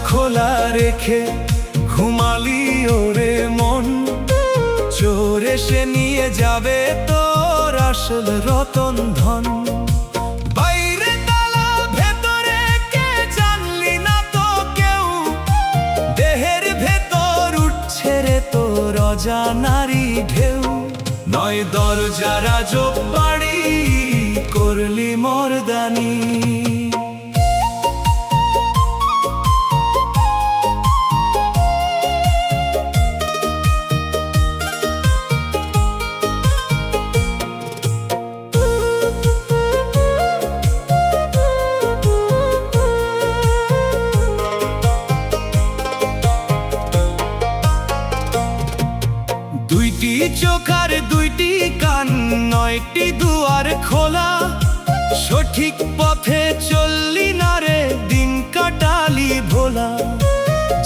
খোলা রেখে ঘুমালি ওরে মন, চোর এসে নিয়ে যাবে তোর আসল রতন ধন। বাইরে তালা ভেতরে কে জানলি না তো কেউ, দেহের ভেতর উঠছে রে তোর অজানারি ঢেউ। নয় দরজা রাজবাড়ি করলি মর্দানি। দুইটি চোখ আর দুইটি কান, নয়টি দুয়ার খোলা। সঠিক পথে চললি না রে, দিন কাটালি ভোলা।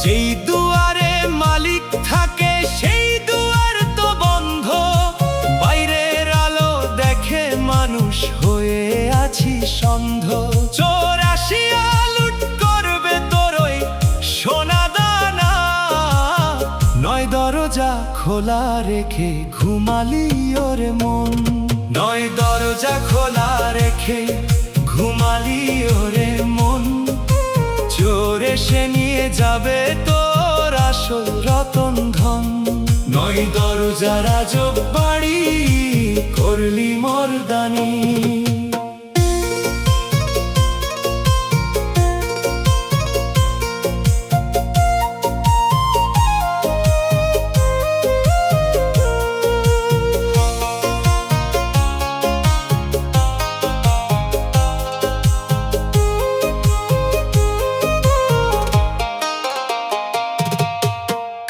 যেই দুয়ারে মালিক থাকে সেই দুয়ার তো বন্ধ, বাইরের আলো দেখে মানুষ হয়ে আছি সন্ধ। চোর আসিয়া লুট করবে তোর ওই সোনা দানা, নয় দরজা খোলা রেখে ঘুমালি ওরে মন। নয় দরজা খোলা রেখে ঘুমালি ওরে মন, চোর এসে নিয়ে যাবে তোর আসল রতন ধন। নয় দরজা রাজবাড়ি করলি মর্দানি।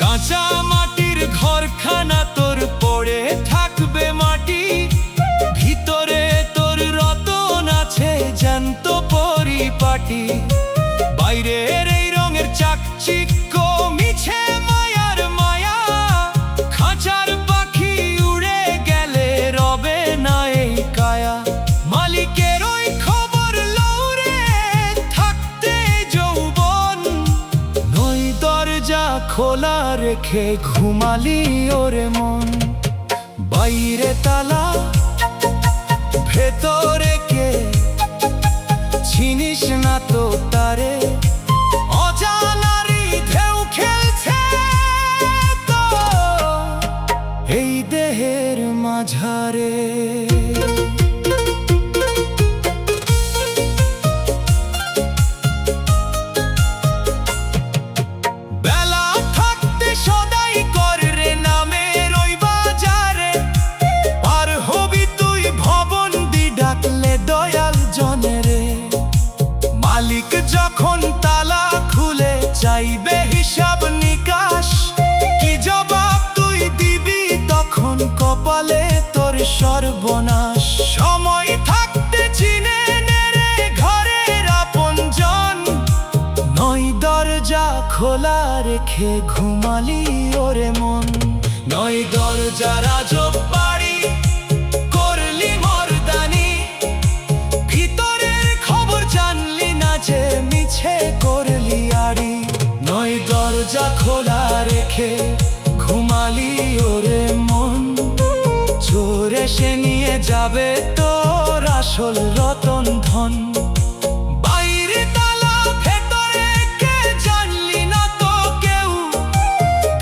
কাঁচা মাটির ঘরখানা তোর পড়ে থাকবে মাটি, ভিতরে তোর রতন আছে জ্যান্ত পরিপাটি। বাইরের এই রঙের চাকচিক্য মিছে মায়ার মায়া, খাঁচার পাখি উড়ে গেলে রবে না এই কায়া। মালিকের ওই খবর লৌরে থাকতে যৌবন, নয় দরজা খোলা রেখে ঘুমালি ওরে মন। বাইরে তালা ভেতরে কে চিনিস না তো তারে, অজানারি ঢেউ খেলছে তো এই দেহের মাঝারে। বেলা থাকতে সদাই কর রে নামের ওই বাজারে, পার হবি তুই ভবন দি ডাকলে দয়াল জনেরে। মালিক যখন তালা খুলে চাইবে হিসাব নিকাশ, কি জবাব তুই দিবি তখন কপালে তোর সর্বনাশ। সময় থাকতে চিনে নে রে ঘরের আপনজন, নয় দরজা খোলা রেখে ঘুমালি ওরে মন। নয় দরজা রাজবাড়ি করলি মর্দানি, ভিতরের খবর জানলি না যে মিছে করলি আড়ি। নয় দরজা খোলা রেখে ঘুমালি ওরে মন, চোর এসে নিয়ে যাবে তোর আসল রতন ধন। বাইরে তালা ভেতরে কে জানলি না তো কেউ,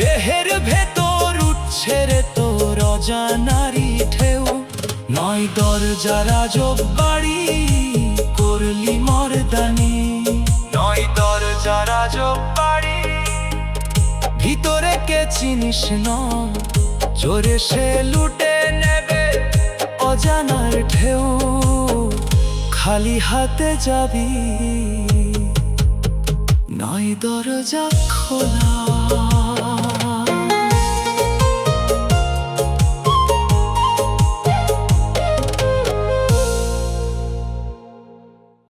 দেহের ভেতর উঠছে রে তোর অজানারি ঢেউ। নয় দরজা রাজবাড়ি করলি মর্দানি। নয় দরজা রাজবাড়ি ভিতরে কে চিনিস না, চোরে সে লুটে নেবে অজানার ঢেউ। খালি হাতে যাবি, নয় দরজা খোলা।